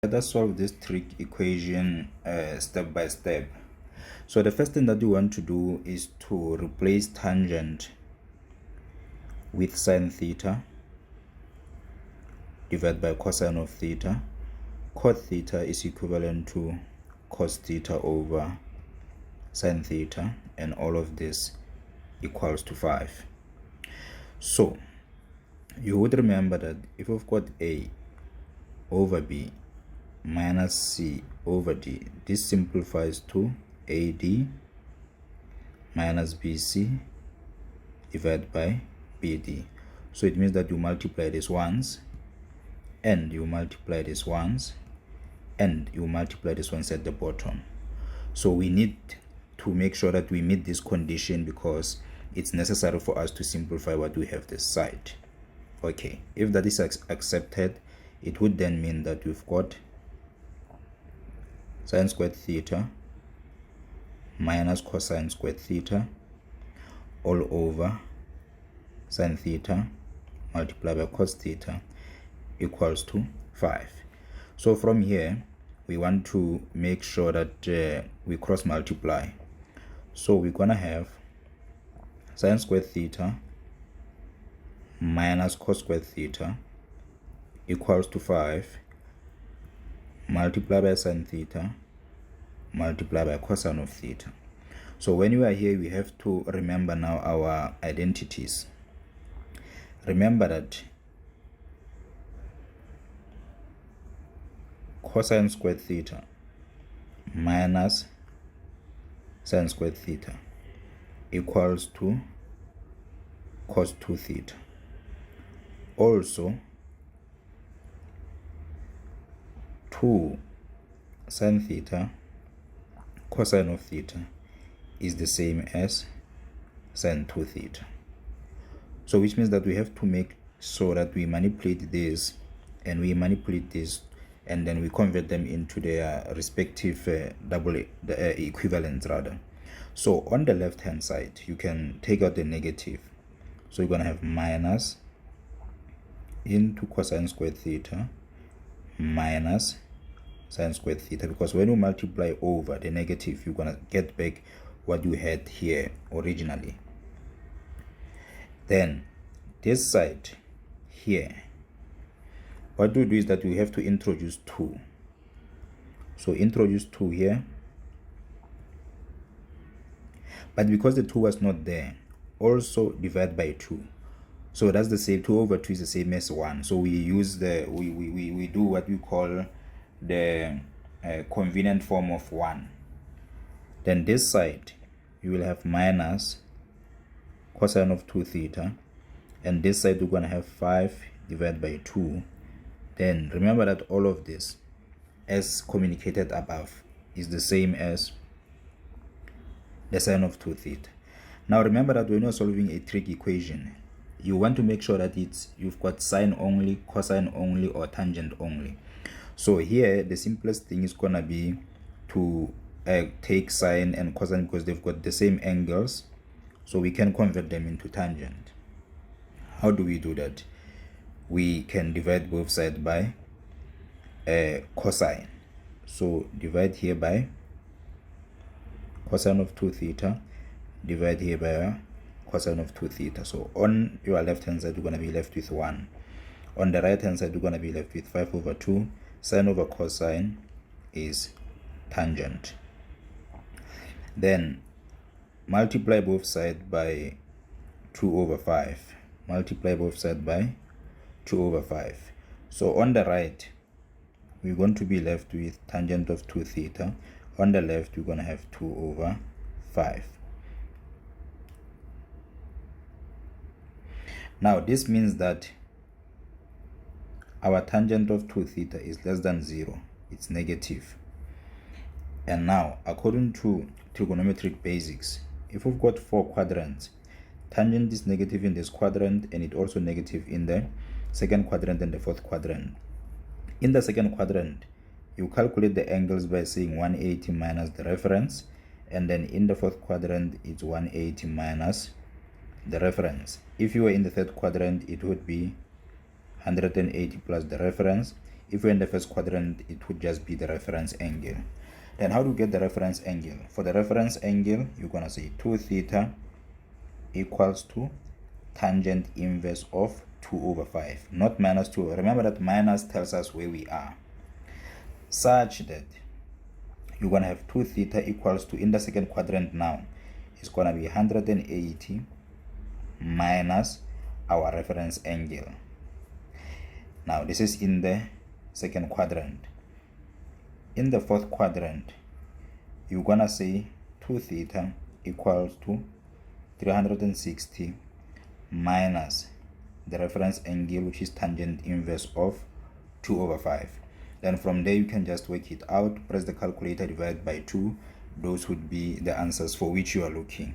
Let us solve this trig equation step by step. So the first thing that you want to do is to replace tangent with sine theta divided by cosine of theta. Cos theta is equivalent to cos theta over sine theta, and all of this equals to 5. So you would remember that if we've got A over B minus C over D, this simplifies to AD minus BC divided by BD. So it means that you multiply this once, and you multiply this once, and you multiply this once at the bottom. So we need to make sure that we meet this condition because it's necessary for us to simplify what we have this side. Okay, if that is accepted, it would then mean that we've got sine squared theta minus cosine squared theta all over sine theta multiplied by cos theta equals to 5. So from here we want to make sure that we cross multiply. So we're gonna have sine squared theta minus cos squared theta equals to 5 multiplied by sine theta multiplied by cosine of theta. So when we are here, we have to remember now our identities. Remember that cosine squared theta minus sine squared theta equals to cos 2 theta. Also 2 sine theta cosine of theta is the same as sine 2 theta. So which means that we have to make sure that we manipulate this and we manipulate this, and then we convert them into their respective equivalents rather. So on the left hand side you can take out the negative, so you're going to have minus into cosine squared theta minus sine squared theta, because when you multiply over the negative, you're going to get back what you had here originally. Then this side here, what we do is that we have to introduce 2. So introduce 2 here, but because the 2 was not there, also divide by 2. So that's the same, 2 over 2 is the same as 1. So we use the we do what we call the convenient form of 1. Then this side you will have minus cosine of 2 theta, and this side we're going to have 5 divided by 2. Then remember that all of this, as communicated above, is the same as the sine of 2 theta. Now remember that when you're solving a trig equation, you want to make sure that you've got sine only, cosine only, or tangent only. So here the simplest thing is gonna be to take sine and cosine because they've got the same angles, so we can convert them into tangent. How do we do that? We can divide both sides by cosine. So divide here by cosine of 2 theta, divide here by cosine of 2 theta. So on your left hand side, you're going to be left with 1. On the right hand side, you're going to be left with 5 over 2. Sine over cosine is tangent. Then multiply both sides by 2 over 5. Multiply both sides by 2 over 5. So on the right, we're going to be left with tangent of 2 theta. On the left, we're going to have 2 over 5. Now this means that our tangent of 2 theta is less than 0. It's negative. And now, according to trigonometric basics, if we've got 4 quadrants, tangent is negative in this quadrant, and it also negative in the second quadrant and the fourth quadrant. In the second quadrant, you calculate the angles by saying 180 minus the reference, and then in the fourth quadrant it's 180 minus the reference. If you were in the third quadrant, it would be 180 plus the reference. If you're in the first quadrant, it would just be the reference angle. Then how do you get the reference angle? For the reference angle, you're going to say 2 theta equals to tangent inverse of 2 over 5, not minus 2. Remember that minus tells us where we are, such that you're going to have 2 theta equals to, in the second quadrant now, it's going to be 180 minus our reference angle. Now this is in the second quadrant. In the fourth quadrant, you're going to say 2 theta equals to 360 minus the reference angle, which is tangent inverse of 2 over 5. Then from there you can just work it out, press the calculator, divide by 2. Those would be the answers for which you are looking.